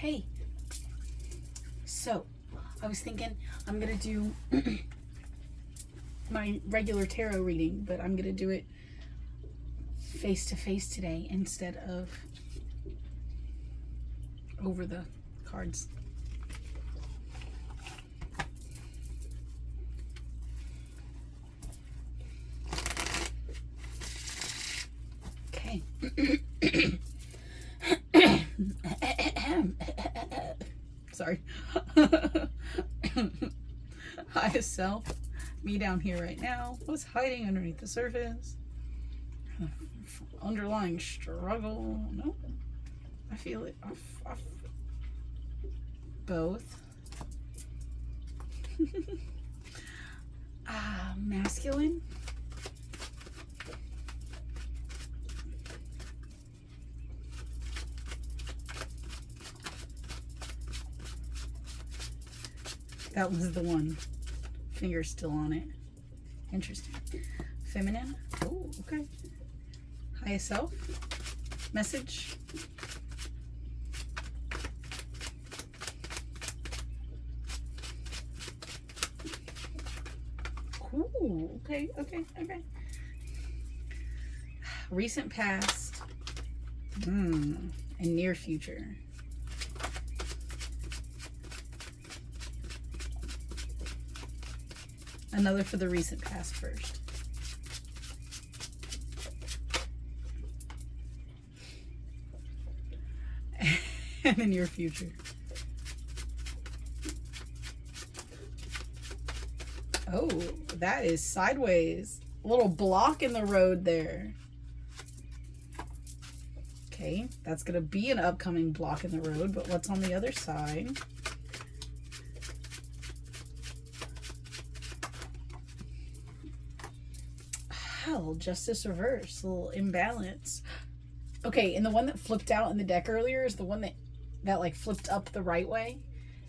Hey, so I was thinking I'm gonna do my regular tarot reading, but I'm gonna do it face to face today instead of over the cards. Okay. Sorry. Highest self, me down here right now. What's hiding underneath the surface? Underlying struggle. Nope. I feel it. Both. Masculine. That was the one. Finger still on it. Interesting. Feminine. Oh, okay. Highest self. Message. Cool. Okay. Recent past. And near future. Another for the recent past first. And the near future. Oh, that is sideways. A little block in the road there. Okay, that's going to be an upcoming block in the road, but what's on the other side? Hell, justice reverse, a little imbalance. Okay, and the one that flipped out in the deck earlier is the one that like flipped up the right way,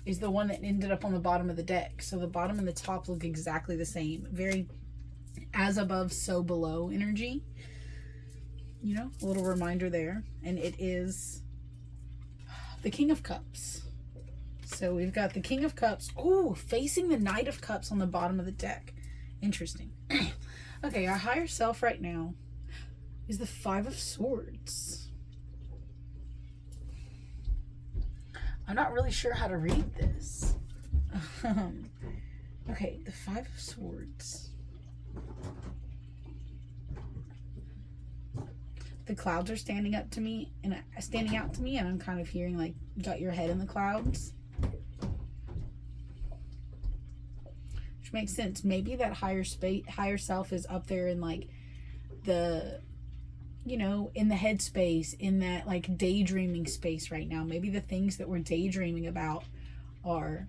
is the one that ended up on the bottom of the deck. So the bottom and the top look exactly the same. Very as above, so below energy. You know, a little reminder there. And it is the King of Cups. So we've got the King of Cups. Oh, facing the Knight of Cups on the bottom of the deck. Interesting. Okay, our higher self right now is the Five of Swords. I'm not really sure how to read this. Okay, the Five of Swords. The clouds are standing out to me, and I'm kind of hearing like, you got your head in the clouds. Which makes sense. Maybe that higher self is up there in like the, you know, in the head space, in that like daydreaming space right now. Maybe the things that we're daydreaming about are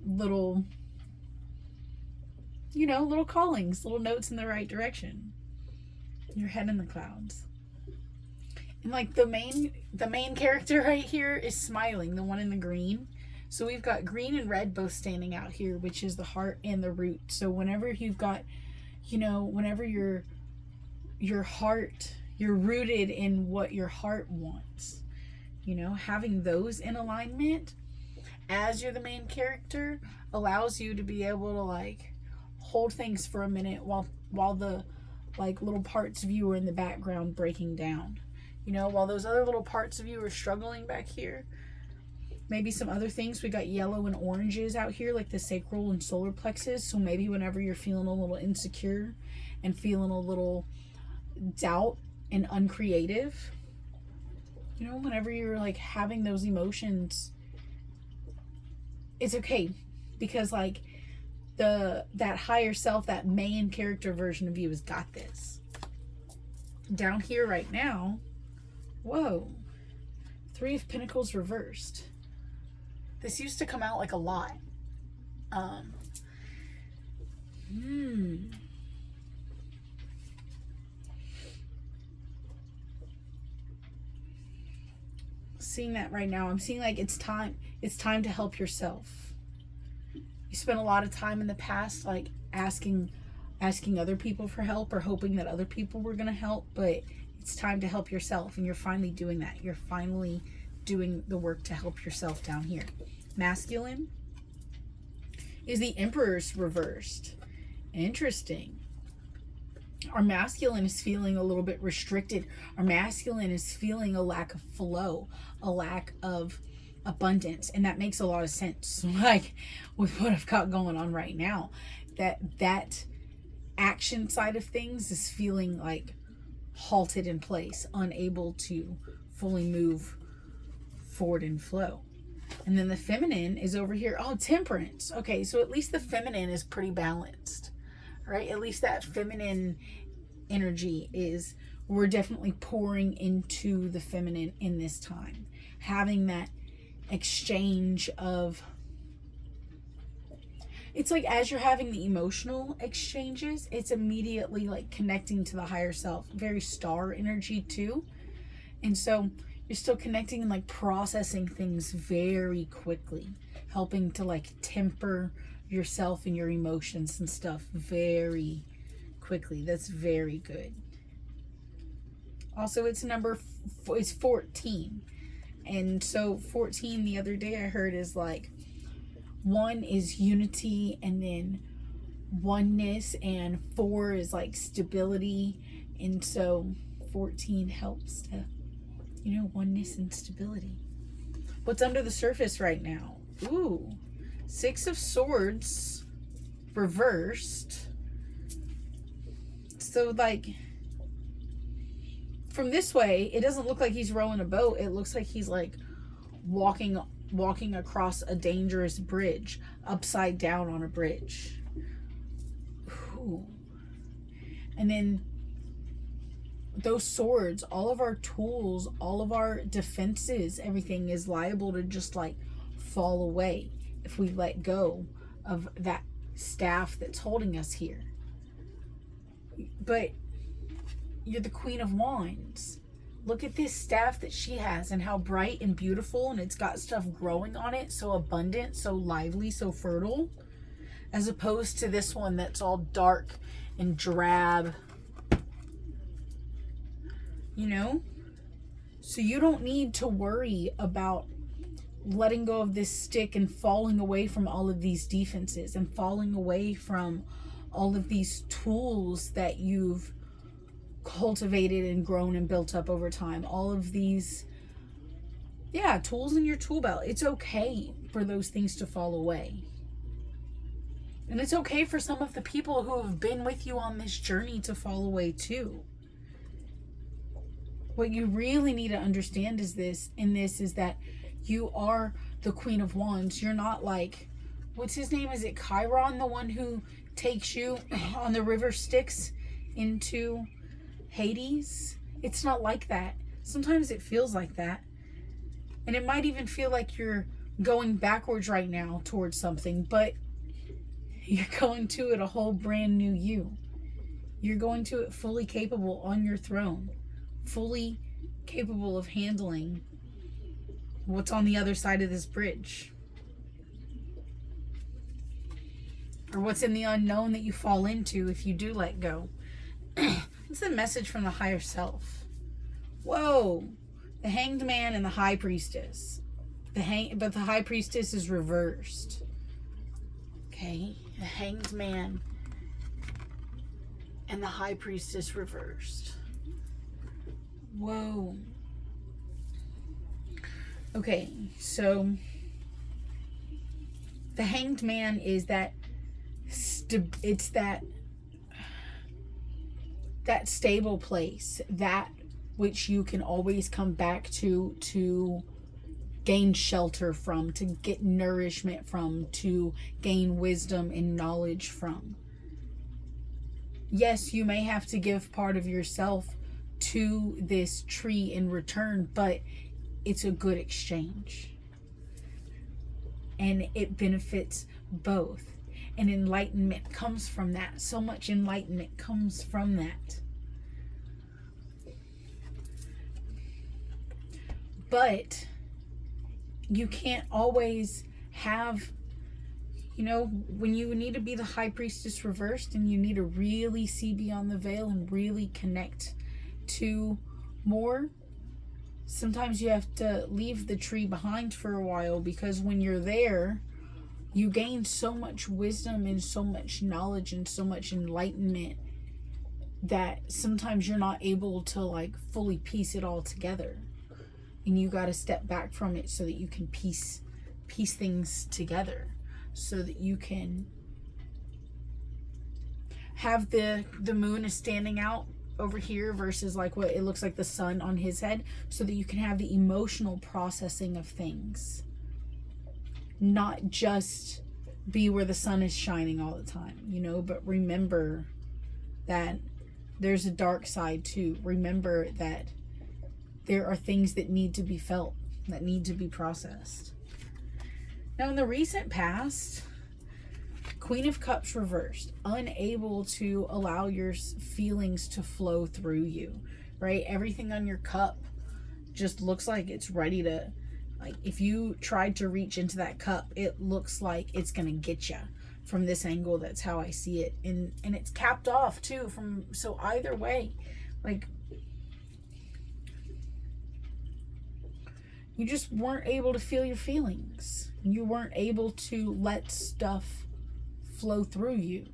little, you know, little callings, little notes in the right direction. Your head in the clouds. And like the main character right here is smiling, the one in the green. So we've got green and red both standing out here, which is the heart and the root. So whenever you've got, you know, whenever your heart, you're rooted in what your heart wants, you know, having those in alignment as you're the main character allows you to be able to like hold things for a minute while the like little parts of you are in the background breaking down, you know, while those other little parts of you are struggling back here. Maybe some other things. We got yellow and oranges out here, like the sacral and solar plexus. So maybe whenever you're feeling a little insecure and feeling a little doubt and uncreative, you know, whenever you're like having those emotions, it's okay, because like that higher self, that main character version of you has got this. Down here right now, whoa, Three of Pentacles reversed. This used to come out like a lot. Seeing that right now, I'm seeing like it's time to help yourself. You spent a lot of time in the past like asking other people for help or hoping that other people were going to help, but It's time to help yourself, and you're finally doing that. You're finally doing the work to help yourself down here. Masculine is the Emperor's reversed. Interesting. Our masculine is feeling a little bit restricted. Our masculine is feeling a lack of flow, a lack of abundance, and that makes a lot of sense. Like with what I've got going on right now, that action side of things is feeling like halted in place, unable to fully move forward and flow. And then the feminine is over here. Oh, temperance. Okay, so at least the feminine is pretty balanced, right? At least that feminine energy is, we're definitely pouring into the feminine in this time. Having that exchange of, it's like as you're having the emotional exchanges, it's immediately like connecting to the higher self. Very star energy too. And so you're still connecting and like processing things very quickly, helping to like temper yourself and your emotions and stuff very quickly. That's very good. Also, it's it's 14. And so 14 the other day I heard is like, 1 is unity, and then oneness, and 4 is like stability. And so 14 helps to, oneness and stability. What's under the surface right now? Ooh, 6 of Swords reversed. So like, from this way, it doesn't look like he's rowing a boat. It looks like he's like walking across a dangerous bridge, upside down on a bridge. Ooh. And then those swords, all of our tools, all of our defenses, everything is liable to just like fall away if we let go of that staff that's holding us here. But you're the Queen of Wands. Look at this staff that she has and how bright and beautiful, and it's got stuff growing on it, so abundant, so lively, so fertile, as opposed to this one that's all dark and drab. So you don't need to worry about letting go of this stick and falling away from all of these defenses and falling away from all of these tools that you've cultivated and grown and built up over time. All of these tools in your tool belt. It's okay for those things to fall away, and it's okay for some of the people who have been with you on this journey to fall away too. What you really need to understand is that you are the Queen of Wands. You're not like, what's his name, is it Chiron, the one who takes you on the river Styx into Hades? It's not like that. Sometimes it feels like that, and it might even feel like you're going backwards right now towards something, but you're going to it a whole brand new you. You're going to it fully capable on your throne, fully capable of handling what's on the other side of this bridge, or what's in the unknown that you fall into if you do let go. What's the message from the higher self? Whoa, the Hanged Man and the High Priestess. But the High Priestess is reversed. Okay, the Hanged Man and the High Priestess reversed. Whoa. Okay, so the Hanged Man is that it's that stable place, that which you can always come back to gain shelter from, to get nourishment from, to gain wisdom and knowledge from. Yes, you may have to give part of yourself to this tree in return, but it's a good exchange. And it benefits both. And enlightenment comes from that. So much enlightenment comes from that. But you can't always have, when you need to be the High Priestess reversed, and you need to really see beyond the veil and really connect to more, sometimes you have to leave the tree behind for a while, because when you're there, you gain so much wisdom and so much knowledge and so much enlightenment that sometimes you're not able to like fully piece it all together. And you got to step back from it so that you can piece things together, so that you can have the moon is standing out over here versus like what it looks like the sun on his head, so that you can have the emotional processing of things, not just be where the sun is shining all the time, you know, but remember that there's a dark side too. Remember that there are things that need to be felt, that need to be processed. Now, in the recent past, Queen of Cups reversed, unable to allow your feelings to flow through you, right? Everything on your cup just looks like it's ready to, like, if you tried to reach into that cup, it looks like it's going to get you from this angle. That's how I see it. And it's capped off too from, so either way, like, you just weren't able to feel your feelings. You weren't able to let stuff flow through you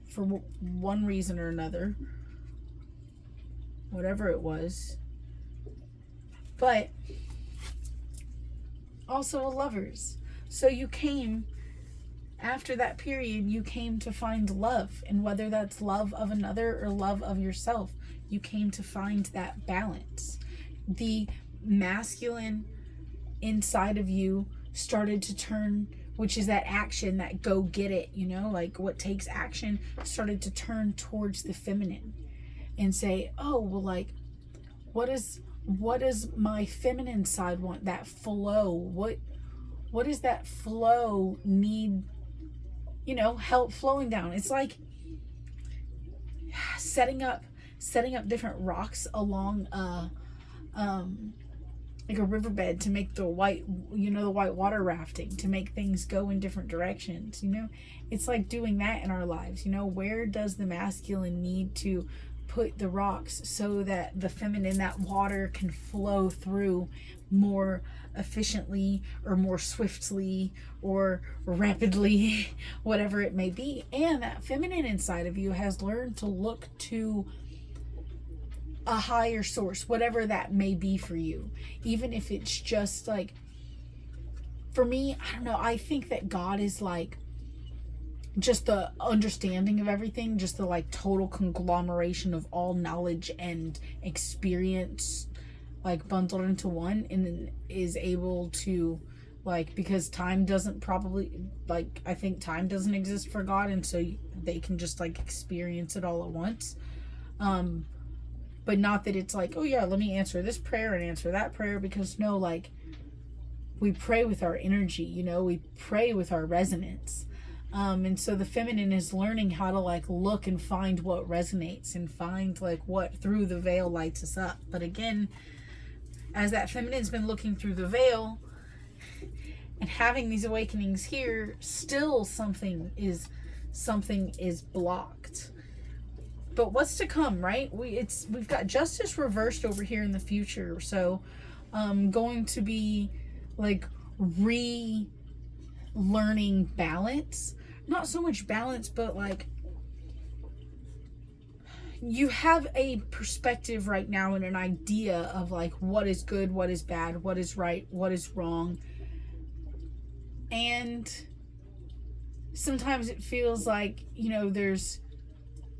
for one reason or another, whatever it was. But also a Lovers. So you came, after that period, you came to find love. And whether that's love of another or love of yourself, you came to find that balance. The masculine inside of you started to turn, which is that action, that go get it, you know, like what takes action, started to turn towards the feminine and say, oh, well, like, what does my feminine side want? That flow. What does that flow need, you know, help flowing down? It's like setting up different rocks along like a riverbed to make the white water rafting, to make things go in different directions, you know. It's like doing that in our lives, you know. Where does the masculine need to put the rocks so that the feminine, that water, can flow through more efficiently or more swiftly or rapidly, whatever it may be. And that feminine inside of you has learned to look to a higher source, whatever that may be for you. Even if it's just like, for me, I don't know, I think that God is like just the understanding of everything, just the like total conglomeration of all knowledge and experience, like bundled into one, and is able to, like, because time doesn't probably, like, I think time doesn't exist for God, and so they can just like experience it all at once. But not that it's like, oh yeah, let me answer this prayer and answer that prayer, because no, like, we pray with our energy, you know, we pray with our resonance. And so the feminine is learning how to like look and find what resonates and find like what through the veil lights us up. But again, as that feminine's been looking through the veil and having these awakenings here, still something is blocked. But what's to come, right? We've got justice reversed over here in the future. So going to be like relearning balance. Not so much balance, but like you have a perspective right now and an idea of like what is good, what is bad, what is right, what is wrong. And sometimes it feels like, you know, there's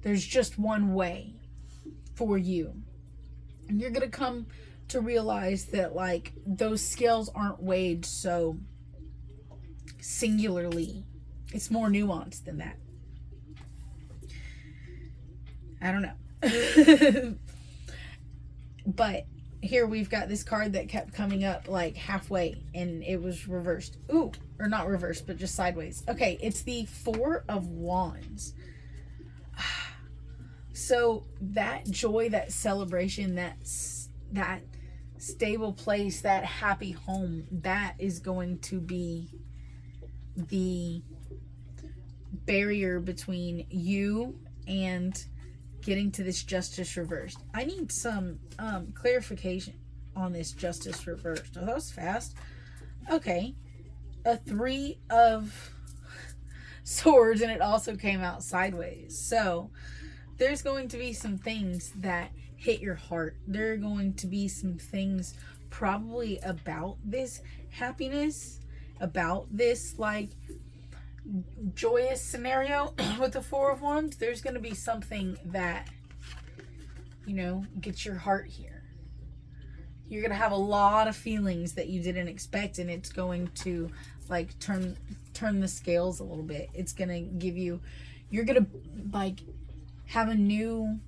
just one way for you. And you're going to come to realize that like those scales aren't weighed so singularly. It's more nuanced than that. I don't know. But here we've got this card that kept coming up like halfway and it was reversed. Ooh, or not reversed, but just sideways. Okay, it's the Four of Wands. So that joy, that celebration, that stable place, that happy home, that is going to be the barrier between you and getting to this justice reversed. I need some clarification on this justice reversed. Oh, that was fast. Okay. A 3 of swords, and it also came out sideways. So there's going to be some things that hit your heart. There are going to be some things probably about this happiness, about this like joyous scenario with the 4 of Wands. There's going to be something that, you know, gets your heart here. You're going to have a lot of feelings that you didn't expect, and it's going to like turn the scales a little bit. It's going to give you, you're going to like have a new,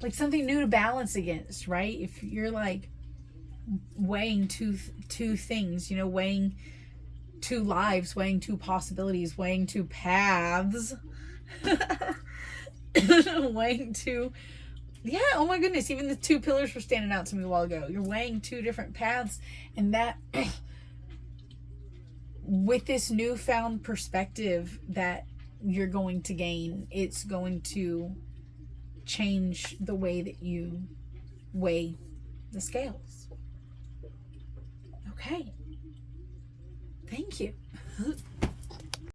like something new to balance against, right? If you're like weighing two things, you know, weighing 2 lives, weighing 2 possibilities, weighing 2 paths, weighing 2, yeah, oh my goodness, even the 2 pillars were standing out to me a while ago. You're weighing 2 different paths, and that with this newfound perspective that you're going to gain, it's going to change the way that you weigh the scales. Okay. Thank you.